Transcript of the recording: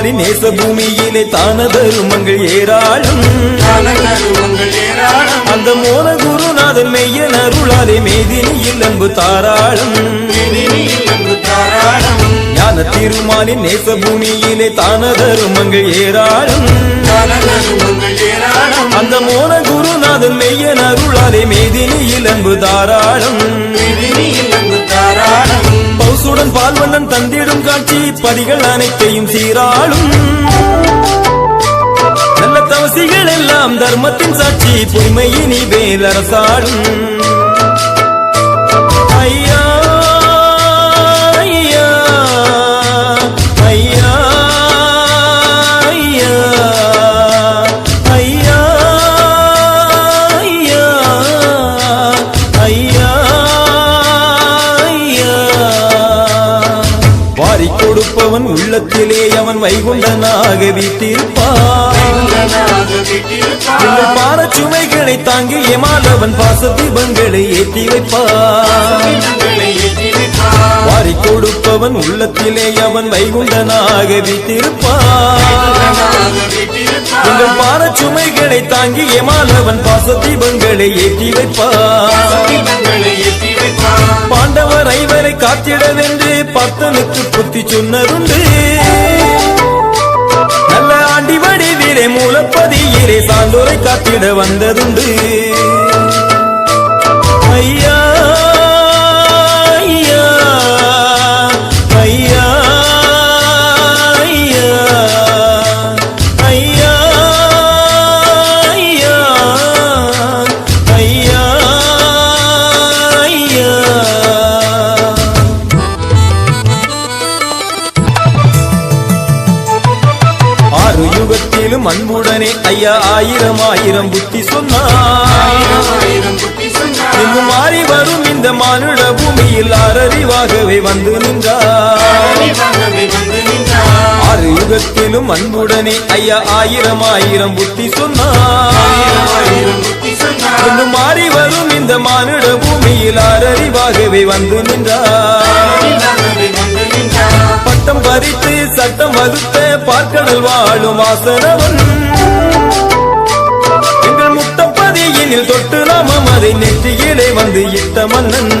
திருமாலின் நேச பூமியிலே தான தருமங்கள் ஏராளம் அந்த மோன குருநாதன் மெய்யன் அருளாலே மேதினியில் அன்பு தாராளம் ஞான திருமாலின் நேச பூமியிலே தான தருமங்கள் ஏராளம் அந்த மோன குருநாதன் மெய்யன் அருளாலே மேதினியில் அன்பு தாராளம் பௌசுடன் பால்வண்ணன் தந்திடும் காட்சி பதிகள் அனைத்தையும் சீராளும் நல்ல தவசிகள் எல்லாம் தர்மத்தின் சாட்சி பொய்மையினி வேலரசாடும் ஐயா ஐயா ஐயா ஐயா ஐயா ஐயா ஐயா வாரி கொடுப்பவன் உள்ளத்திலே அவன் வைகுண்டனாக வீட்டிருப்பான் பார சுமைகளை தாங்கி எமாலவன் பாச தீபங்களை ஏற்றி வைப்பான் வாரி கொடுப்பவன் உள்ளத்திலே அவன் வைகுண்டனாக வீட்டிருப்பான் பார சுமைகளை தாங்கி எமாலவன் பாச தீபங்களை ஏற்றி வைப்பான் பாண்டவர் ஐவரை காத்திடவென்று பக்தனுக்கு புத்தி சொன்னதுண்டு நல்ல ஆண்டி வடிவிலே மூலப்பதியிலே சான்றோரை காத்திட வந்ததுண்டு ஐயா ஐயா ஐயா ஐயா ஐயா ஐயா ஐயா ஆறு யுகத்திலும் அன்புடனே ஐயா ஆயிரம் ஆயிரம் புத்தி சொன்னார் இன்னும் மாறி வரும் இந்த மானுட பூமியில் ஆறறிவாகவே வந்து நின்றார் ஆறு யுகத்திலும் அன்புடனே ஐயா ஆயிரம் ஆயிரம் புத்தி சொன்னார் இன்னும் மாறி வரும் இந்த மானுட பூமியில் ஆறறிவாகவே வந்து நின்றார் பட்டம் பறித்து சட்டம் வகுத்த பார்க்கடல் வாழும் வாசனவன் எங்கள் முட்டப்பதியினில் தொட்டு நாமம் அதை நெற்றியிலே வந்து இட்ட மன்னன்